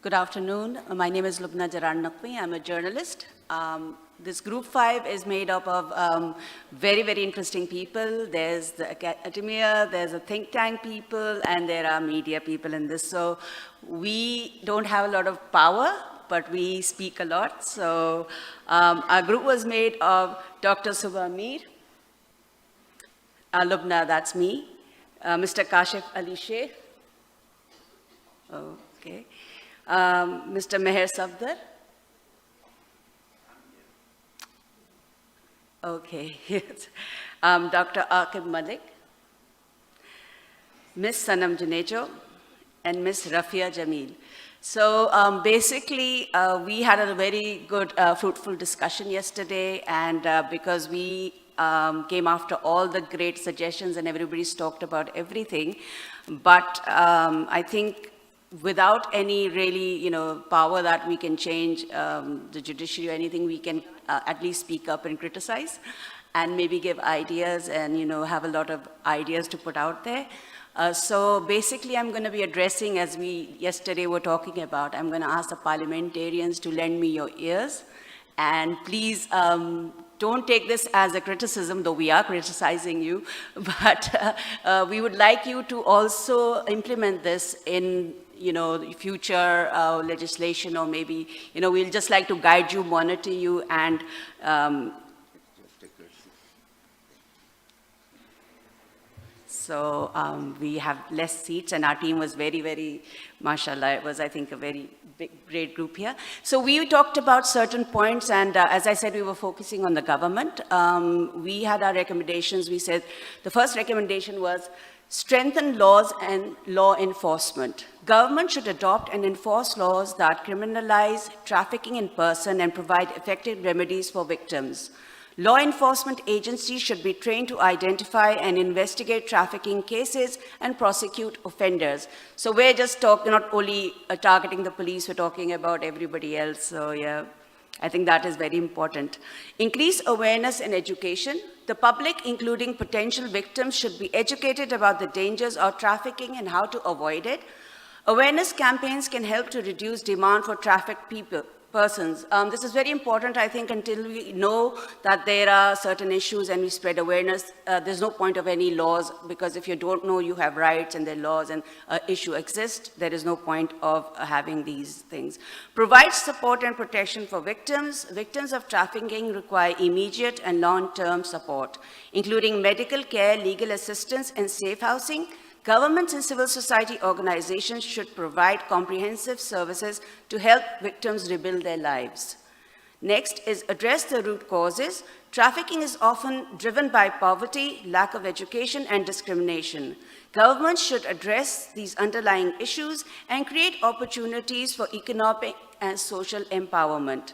Good afternoon. My name is Lubna Jaran Naqvi. I'm a journalist. This group 5 is made up of very, very interesting people. There's the academia, there's a think tank people, and there are media people in this. So we don't have a lot of power, but we speak a lot. So our group was made of Dr. Subha Mir, Lubna, that's me, Mr. Kashif Ali Sheikh, okay. Mr. Meher Safdar. Okay, yes. Dr. Aqab Malik, Ms. Sanam Junejo, and Ms. Rafia Jamil. So basically, we had a very good, fruitful discussion yesterday, and because we came after all the great suggestions and everybody's talked about everything, but I think without any really, power that we can change the judiciary or anything, we can at least speak up and criticize and maybe give ideas and, have a lot of ideas to put out there. So basically, I'm going to be addressing, as we yesterday were talking about, I'm going to ask the parliamentarians to lend me your ears. And please don't take this as a criticism, though we are criticizing you, but we would like you to also implement this in future legislation, or maybe, we'll just like to guide you, monitor you, and so we have less seats, and our team was very, very, mashallah, it was, I think, a very great group here. So we talked about certain points, and as I said, we were focusing on the government. We had our recommendations. We said the first recommendation was strengthen laws and law enforcement. Government should adopt and enforce laws that criminalize trafficking in person and provide effective remedies for victims. Law enforcement agencies should be trained to identify and investigate trafficking cases and prosecute offenders. So we're just talking, not only targeting the police, we're talking about everybody else. So yeah, I think that is very important. Increase awareness and education. The public, including potential victims, should be educated about the dangers of trafficking and how to avoid it. Awareness campaigns can help to reduce demand for trafficked persons. This is very important, I think, until we know that there are certain issues and we spread awareness. There's no point of any laws, because if you don't know you have rights and there are laws and issue exists, there is no point of having these things. Provide support and protection for victims. Victims of trafficking require immediate and long-term support, including medical care, legal assistance, and safe housing. Governments and civil society organizations should provide comprehensive services to help victims rebuild their lives. Next is address the root causes. Trafficking is often driven by poverty, lack of education, and discrimination. Governments should address these underlying issues and create opportunities for economic and social empowerment.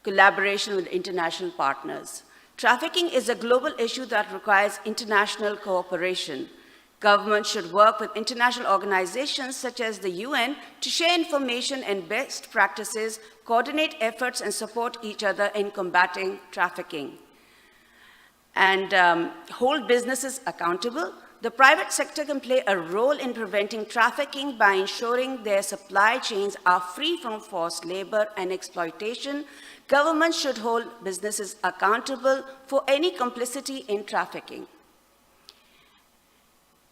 Collaboration with international partners. Trafficking is a global issue that requires international cooperation. Government should work with international organizations such as the UN to share information and best practices, coordinate efforts, and support each other in combating trafficking. And hold businesses accountable. The private sector can play a role in preventing trafficking by ensuring their supply chains are free from forced labor and exploitation. Governments should hold businesses accountable for any complicity in trafficking.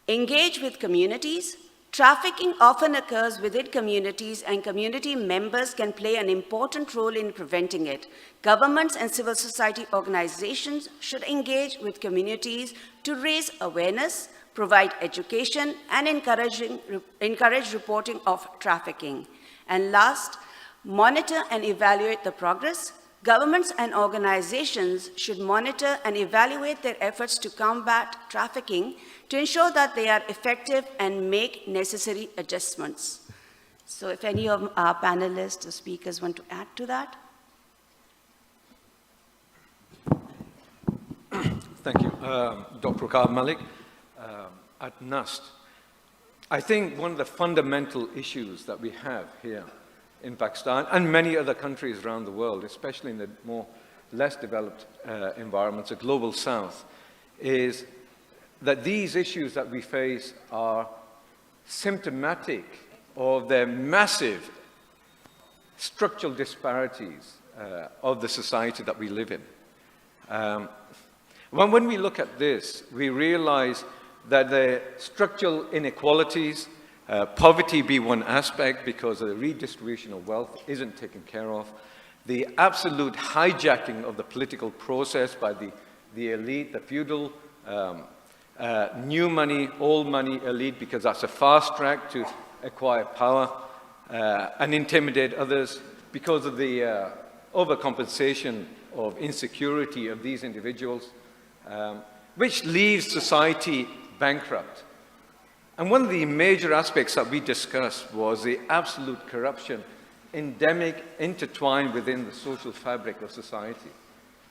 Engage with communities. Trafficking often occurs within communities, and community members can play an important role in preventing it. Governments and civil society organizations should engage with communities to raise awareness, provide education, and encourage reporting of trafficking. And last, monitor and evaluate the progress. Governments and organizations should monitor and evaluate their efforts to combat trafficking to ensure that they are effective and make necessary adjustments. So if any of our panelists or speakers want to add to that. Thank you. Dr. Aqab Malik at NUST. I think one of the fundamental issues that we have here in Pakistan and many other countries around the world, especially in the less developed environments, the global south, is that these issues that we face are symptomatic of the massive structural disparities of the society that we live in. When we look at this, we realize that the structural inequalities, poverty be one aspect because the redistribution of wealth isn't taken care of, the absolute hijacking of the political process by the elite, the feudal, new money, old money elite, because that's a fast track to acquire power and intimidate others because of the overcompensation of insecurity of these individuals, which leaves society bankrupt. And one of the major aspects that we discussed was the absolute corruption endemic, intertwined within the social fabric of society.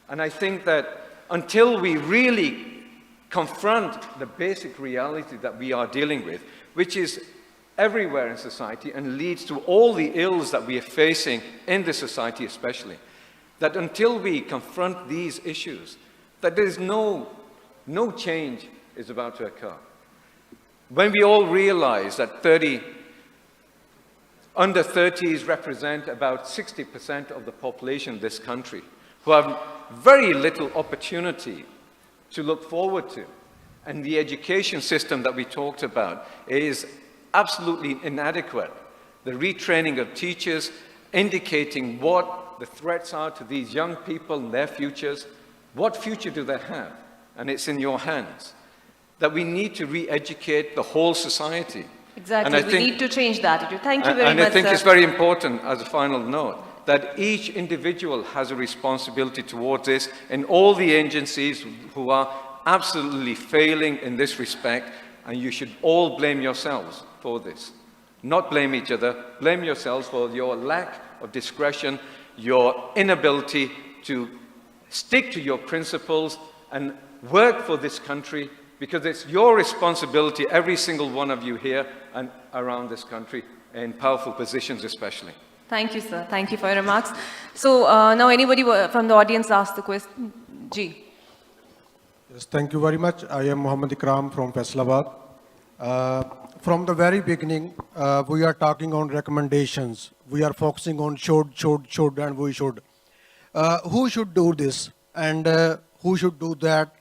And I think that until we really confront the basic reality that we are dealing with, which is everywhere in society and leads to all the ills that we are facing in this society especially, that until we confront these issues, that there is no change is about to occur. When we all realize that under 30s represent about 60% of the population of this country, who have very little opportunity to look forward to, and the education system that we talked about is absolutely inadequate. The retraining of teachers indicating what the threats are to these young people and their futures. What future do they have? And it's in your hands. That we need to re-educate the whole society. Exactly, we need to change that attitude. Thank you very much, And I think sir. it's very important, as a final note, that each individual has a responsibility towards this, and all the agencies who are absolutely failing in this respect, and you should all blame yourselves for this. Not blame each other, blame yourselves for your lack of discretion, your inability to stick to your principles and work for this country, because it's your responsibility, every single one of you here and around this country, in powerful positions especially. Thank you, sir. Thank you for your remarks. So now anybody from the audience ask the question. Ji. Yes, thank you very much. I am Mohammad Ikram from Faisalabad. From the very beginning, we are talking on recommendations. We are focusing on should, and we should. Who should do this and who should do that?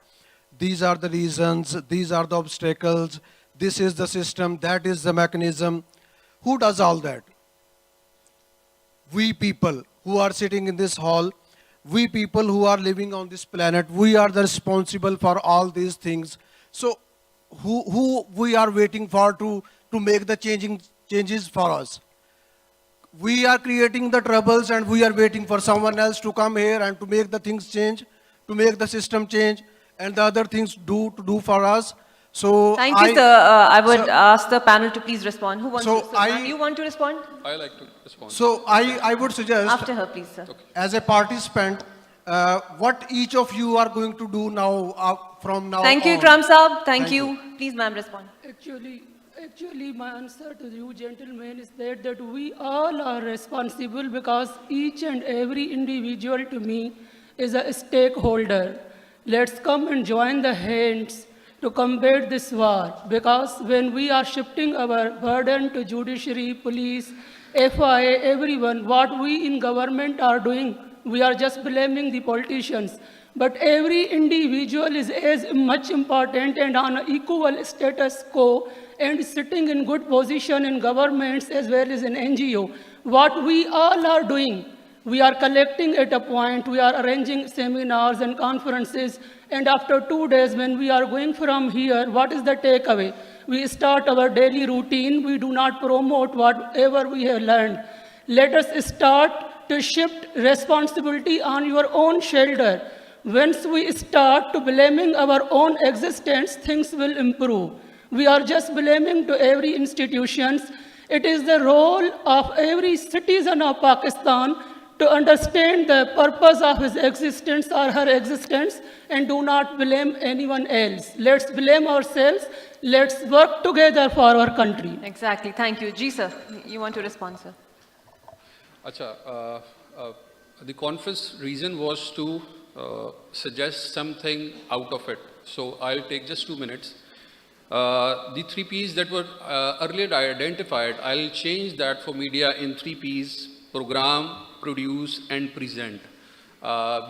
These are the reasons, these are the obstacles, this is the system, that is the mechanism. Who does all that? We people who are sitting in this hall, we people who are living on this planet, we are the responsible for all these things. So who we are waiting for to make the changes for us? We are creating the troubles and we are waiting for someone else to come here and to make the things change, to make the system change, and the other things to do for us. So thank you, sir. I would ask the panel to please respond. Who wants to? Ma'am, you want to respond? I like to respond. So I would suggest, After her, please, sir. Okay. as a participant, what each of you are going to do now from now Thank you, on. Ikram Saab. Thank you. Please, ma'am, respond. Actually, my answer to you gentlemen is that we all are responsible, because each and every individual to me is a stakeholder. Let's come and join the hands to combat this war, because when we are shifting our burden to judiciary, police, FIA, everyone, what we in government are doing, we are just blaming the politicians. But every individual is as much important and on an equal status quo and sitting in good position in governments as well as in NGO. What we all are doing, we are collecting at a point, we are arranging seminars and conferences, and after 2 days when we are going from here, what is the takeaway? We start our daily routine, we do not promote whatever we have learned. Let us start to shift responsibility on your own shoulder. Once we start to blaming our own existence, things will improve. We are just blaming to every institutions. It is the role of every citizen of Pakistan to understand the purpose of his existence or her existence and do not blame anyone else. Let's blame ourselves. Let's work together for our country. Exactly. Thank you. Ji, sir. You want to respond, sir? Acha, the conference reason was to suggest something out of it. So I'll take just 2 minutes. The 3 Ps that were earlier identified, I'll change that for media in 3 Ps program, produce, and present.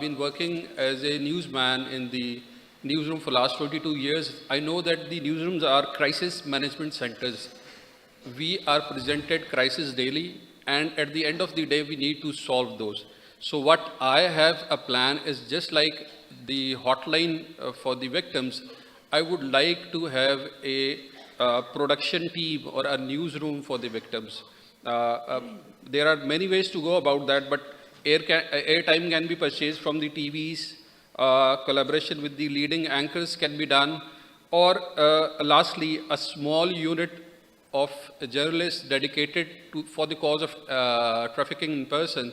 Been working as a newsman in the newsroom for last 22 years. I know that the newsrooms are crisis management centers. We are presented crisis daily, and at the end of the day, we need to solve those. So what I have a plan is just like the hotline for the victims, I would like to have a production team or a newsroom for the victims. There are many ways to go about that, but airtime can be purchased from the TVs, collaboration with the leading anchors can be done, or lastly, a small unit of journalists dedicated for the cause of trafficking in person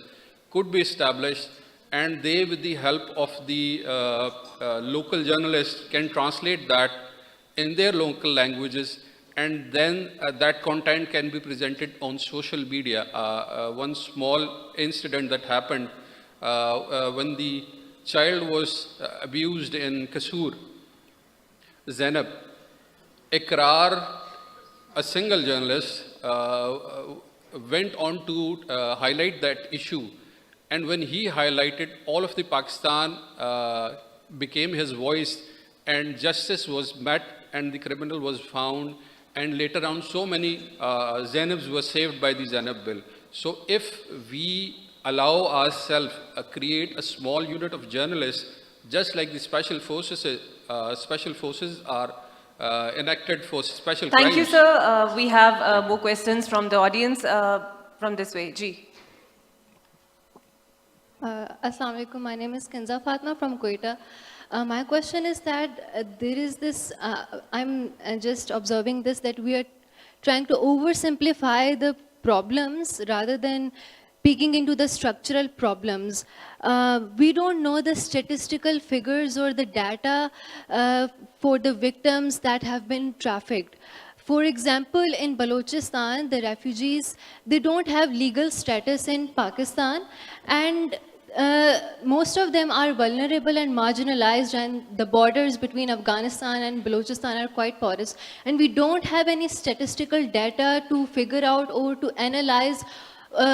could be established, and they, with the help of the local journalists, can translate that in their local languages, and then that content can be presented on social media. One small incident that happened when the child was abused in Kasur, Zainab, Ikrar, a single journalist, went on to highlight that issue. And when he highlighted, all of the Pakistan became his voice, and justice was met, and the criminal was found, and later on so many Zainabs were saved by the Zainab bill. So if we allow ourselves create a small unit of journalists, just like the special forces are enacted for special crimes. Thank you, sir. We have more questions from the audience. From this way, Ji. Assalamu alaikum. My name is Kenza Fatma from Quetta. My question is that there is this, I'm just observing this, that we are trying to oversimplify the problems rather than peeking into the structural problems. We don't know the statistical figures or the data for the victims that have been trafficked. For example, in Balochistan, the refugees, they don't have legal status in Pakistan, and most of them are vulnerable and marginalized, and the borders between Afghanistan and Balochistan are quite porous. And we don't have any statistical data to figure out or to analyze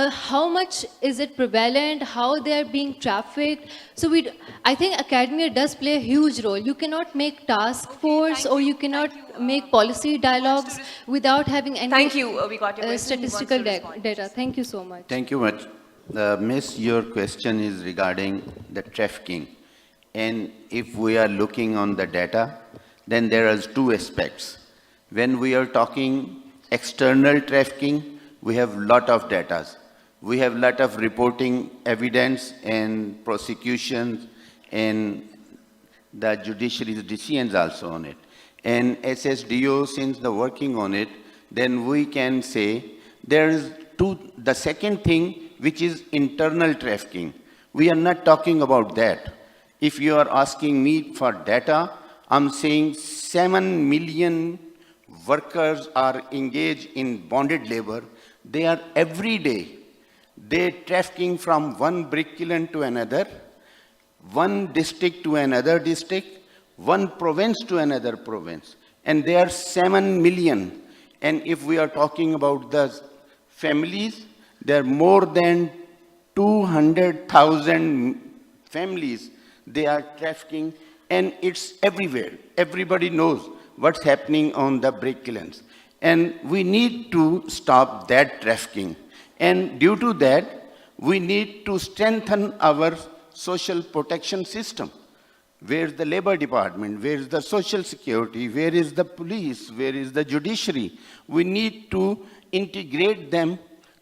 how much is it prevalent, how they are being trafficked. So I think academia does play a huge role. You cannot make task force or you cannot make policy dialogues without having any Thank you. We got your question. statistical Who wants to respond? data. Thank you so much. Thank you much. Miss, your question is regarding the trafficking. And if we are looking on the data, then there are two aspects. When we are talking external trafficking, we have lot of data. We have lot of reporting evidence and prosecutions and the judiciary's decisions also on it. And SSDO, since the working on it, then we can say there is the second thing, which is internal trafficking. We are not talking about that. If you are asking me for data, I'm saying 7 million workers are engaged in bonded labor. They are every day, they trafficking from one brick kiln to another, one district to another district, one province to another province. And they are 7 million. And if we are talking about the families, there are more than 200,000 families they are trafficking, and it's everywhere. Everybody knows what's happening on the brick kilns. And we need to stop that trafficking. And due to that, we need to strengthen our social protection system. Where's the labor department? Where's the social security? Where is the police? Where is the judiciary? We need to integrate them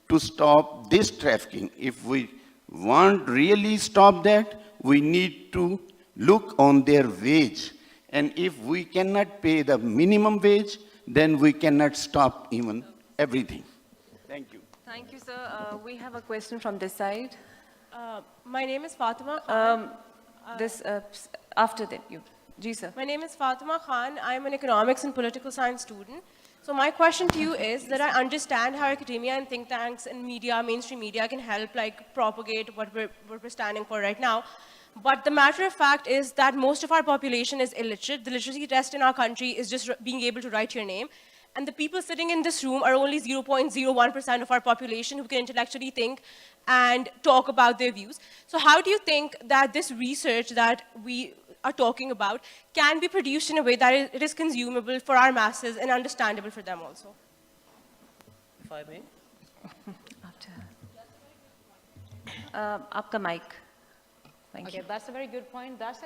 to stop this trafficking. If we want really stop that, we need to look on their wage. And if we cannot pay the minimum wage, then we cannot stop even everything. Thank you. Thank you, sir. We have a question from this side. My name is Fatima Khan. After that, you. Ji, sir. My name is Fatima Khan. I'm an economics and political science student. So my question to you is that I understand how academia and think tanks and media, mainstream media, can help propagate what we're standing for right now. But the matter of fact is that most of our population is illiterate. The literacy test in our country is just being able to write your name. and the people sitting in this room are only 0.01% of our population who can intellectually think and talk about their views. So how do you think that this research that we are talking about can be produced in a way that it is consumable for our masses and understandable for them also? If I may. Aapka mic. Thank Okay, you. that's a very good point. That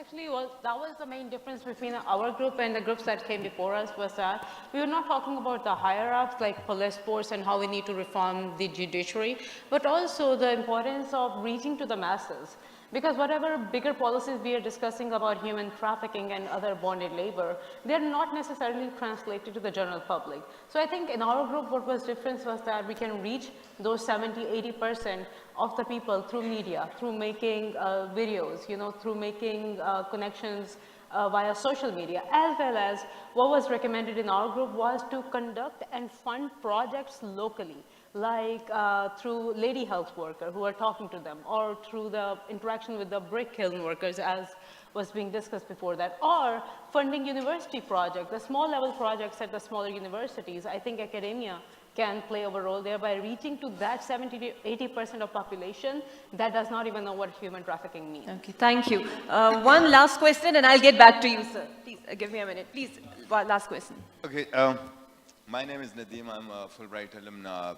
was the main difference between our group and the groups that came before us, was that we were not talking about the higher ups like police force and how we need to reform the judiciary, but also the importance of reaching to the masses. Because whatever bigger policies we are discussing about human trafficking and other bonded labor, they're not necessarily translated to the general public. So I think in our group, what was different was that we can reach those 70, 80% of the people through media, through making videos, through making connections via social media, as well as what was recommended in our group was to conduct and fund projects locally, like through lady health worker who are talking to them, or through the interaction with the brick kiln workers as was being discussed before that, or funding university projects, the small level projects at the smaller universities. I think academia can play a role there by reaching to that 70 to 80% of population that does not even know what human trafficking means. Okay, thank you. One last question and I'll get back to you, sir. Please, give me a minute. Please, last question. Okay, my name is Nadeem. I'm a Fulbright alumna,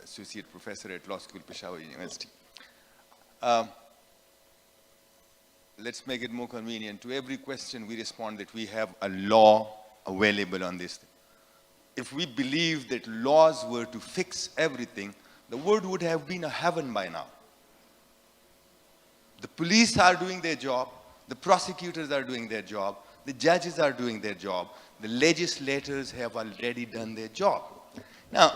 associate professor at Law School, Peshawar University. Let's make it more convenient. To every question we respond that we have a law available on this thing. If we believe that laws were to fix everything, the world would have been a heaven by now. The police are doing their job, the prosecutors are doing their job, the judges are doing their job, the legislators have already done their job. Now,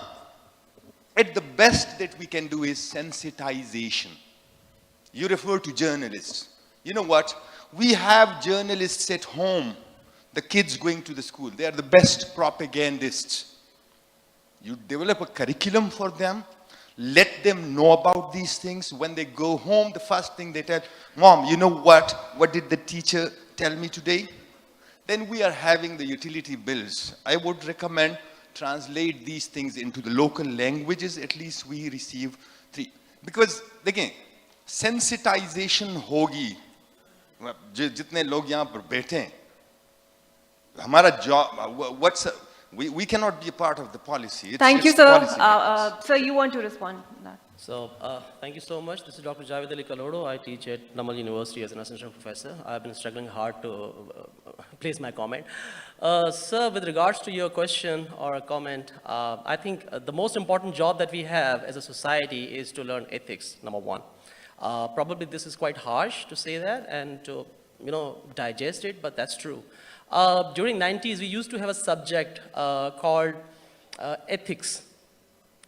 at the best that we can do is sensitization. You refer to journalists. You know what? We have journalists at home, the kids going to the school. They are the best propagandists. You develop a curriculum for them, let them know about these things. When they go home, the first thing they tell, Mom, you know what? What did the teacher tell me today? Then we are having the utility bills. I would recommend translate these things into the local languages. At least we receive 3. Because again, sensitization hogi. जितने लोग यहाँ पर बैठे हैं, हमारा job, we cannot be a part of the policy. Thank you, sir. Sir, you want to respond to that? So, thank you so much. This is Dr. Javed Ali Kalodo. I teach at Namal University as an assistant professor. I've been struggling hard to place my comment. Sir, with regards to your question or a comment, I think the most important job that we have as a society is to learn ethics, number one. Probably this is quite harsh to say that and to, digest it, but that's true. During 90s, we used to have a subject called ethics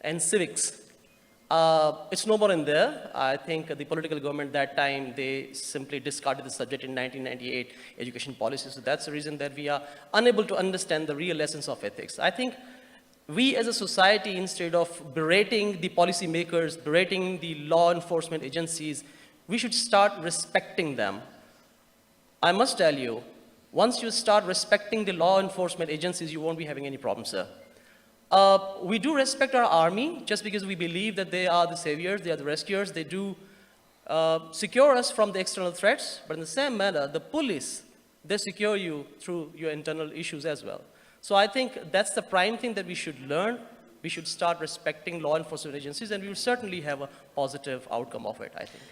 and civics. It's no more in there. I think the political government that time, they simply discarded the subject in 1998 education policy. So that's the reason that we are unable to understand the real essence of ethics. I think we as a society, instead of berating the policymakers, berating the law enforcement agencies, we should start respecting them. I must tell you, once you start respecting the law enforcement agencies, you won't be having any problems, sir. We do respect our army just because we believe that they are the saviors, they are the rescuers, they do secure us from the external threats, but in the same manner, the police, they secure you through your internal issues as well. So I think that's the prime thing that we should learn. We should start respecting law enforcement agencies, and we will certainly have a positive outcome of it, I think.